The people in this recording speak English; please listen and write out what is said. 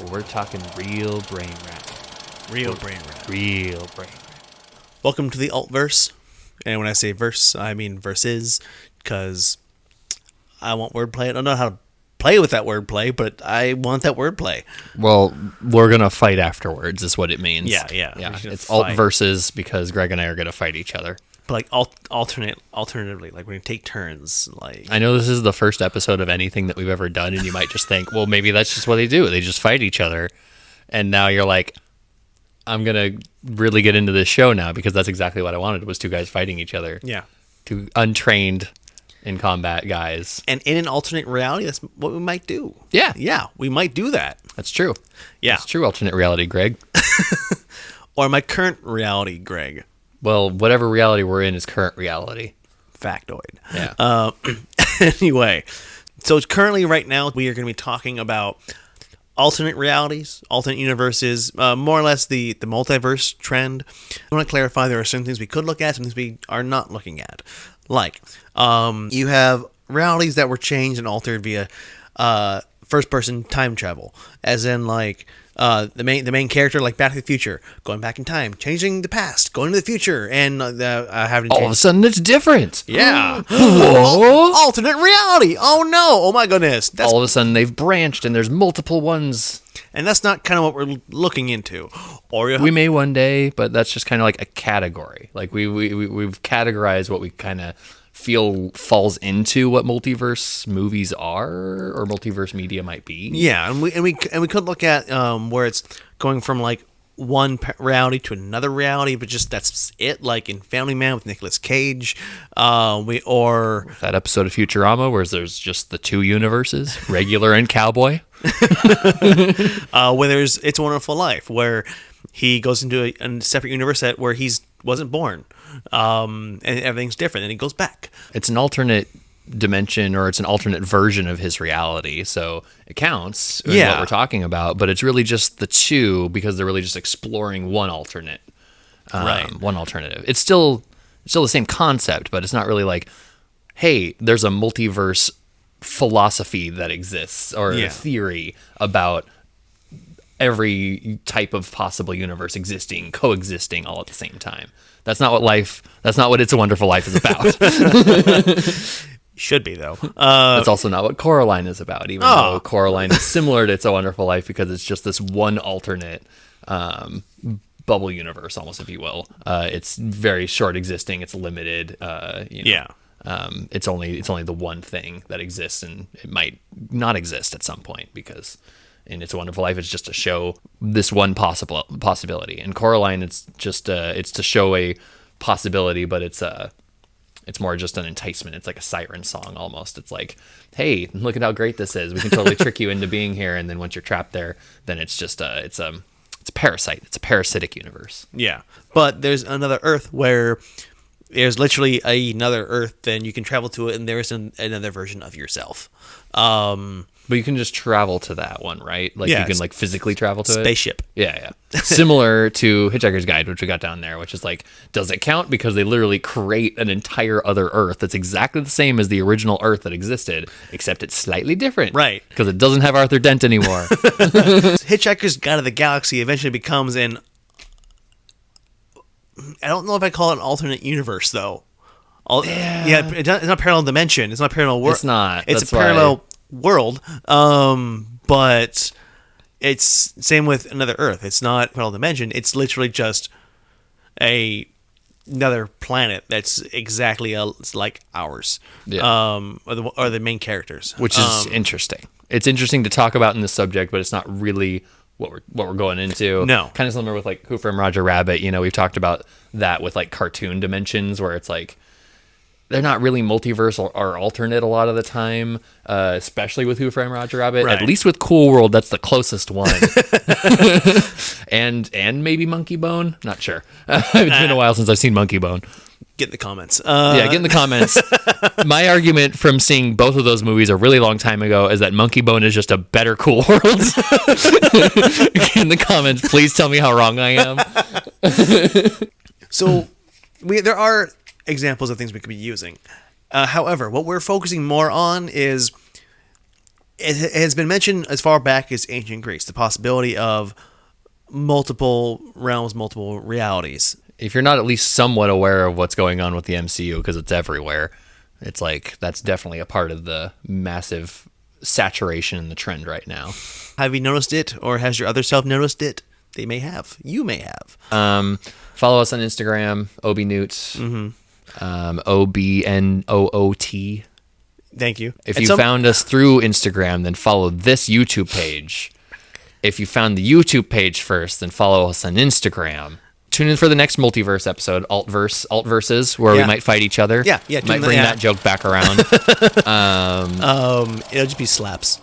We're talking real brain rap. Real brain rap. Real brain rap. Welcome to the Altverse. And when I say verse, I mean verses, because I want wordplay. I don't know how to play with that wordplay, but I want that wordplay. Well, we're going to fight afterwards is what it means. Yeah. It's alt verses because Greg and I are going to fight each other. But like alternatively, like we're going to take turns. Like I know this is the first episode of anything that we've ever done, and you might just think, well, maybe that's just what they do. They just fight each other. And now you're like, I'm going to really get into this show now because that's exactly what I wanted, was two guys fighting each other. Yeah. Two untrained in combat guys. And in an alternate reality, that's what we might do. Yeah. Yeah, we might do that. That's true. Yeah. It's true alternate reality, Greg. Or my current reality, Greg. Well, whatever reality we're in is current reality. Factoid. Yeah. Anyway, so currently right now we are going to be talking about alternate realities, alternate universes, more or less the multiverse trend. I want to clarify there are some things we could look at, some things we are not looking at. Like, you have realities that were changed and altered via first-person time travel, as in like the main character, like Back to the Future, going back in time, changing the past, going to the future, and having all of a sudden it's different. Yeah. Whoa. Alternate reality. Oh no. Oh my goodness. All of a sudden they've branched and there's multiple ones. And that's not kind of what we're looking into. Or we may one day, but that's just kind of like a category. Like we've categorized what we kind of feel falls into what multiverse movies are or multiverse media might be. Yeah, and we could look at where it's going from like one reality to another reality, but just that's it. Like in Family Man with Nicolas Cage, or that episode of Futurama where there's just the two universes, regular and cowboy. Where there's It's a Wonderful Life, where he goes into a separate universe where he's wasn't born, and everything's different, and he goes back. It's an alternate dimension, or it's an alternate version of his reality, so it counts in what we're talking about, but it's really just the two because they're really just exploring one alternate, one alternative. It's still the same concept, but it's not really like, hey, there's a multiverse philosophy that exists or a theory about every type of possible universe coexisting all at the same time. That's not what It's a Wonderful Life is about. Should be, though. That's also not what Coraline is about, even though Coraline is similar to It's a Wonderful Life because it's just this one alternate bubble universe, almost, if you will. It's very short existing. It's limited. It's only the one thing that exists, and it might not exist at some point because in It's a Wonderful Life, it's just to show this one possibility. In Coraline, it's just it's to show a possibility, but it's more just an enticement. It's like a siren song almost. It's like, hey, look at how great this is. We can totally trick you into being here, and then once you're trapped there, then it's just it's a parasite. It's a parasitic universe. Yeah, but there's another Earth where there's literally another Earth, then you can travel to it, and there's another version of yourself. But you can just travel to that one, right? Like you can like physically travel to spaceship. it. Yeah. Similar to Hitchhiker's Guide, which we got down there, which is like, does it count? Because they literally create an entire other Earth that's exactly the same as the original Earth that existed, except it's slightly different. Right. Because it doesn't have Arthur Dent anymore. Hitchhiker's Guide to the Galaxy eventually becomes I don't know if I call it an alternate universe, though. It's not parallel dimension. It's not parallel world. It's not. It's a parallel world, but it's same with another Earth. It's not parallel dimension. It's literally just another planet that's exactly like ours. Yeah. Or the main characters, which is interesting. It's interesting to talk about in this subject, but it's not really what we're going into. No. Kind of similar with like Who Framed Roger Rabbit. You know, we've talked about that with like cartoon dimensions, where it's like they're not really multiverse or alternate a lot of the time, especially with Who Framed Roger Rabbit. Right. At least with Cool World, that's the closest one. and maybe Monkey Bone. Not sure. It's been a while since I've seen Monkey Bone. Get in the comments. Get in the comments. My argument from seeing both of those movies a really long time ago is that Monkey Bone is just a better Cool World. In the comments, please tell me how wrong I am. So there are examples of things we could be using. However, what we're focusing more on is it has been mentioned as far back as ancient Greece, the possibility of multiple realms, multiple realities. If you're not at least somewhat aware of what's going on with the MCU, because it's everywhere, it's like that's definitely a part of the massive saturation in the trend right now. Have you noticed it, or has your other self noticed it? They may have. You may have. Follow us on Instagram, OBNooT, OBNOOT. Thank you. If you found us through Instagram, then follow this YouTube page. If you found the YouTube page first, then follow us on Instagram. Tune in for the next Multiverse episode, Altverses, where we might fight each other. Yeah. Might bring that joke back around. It'll just be slaps.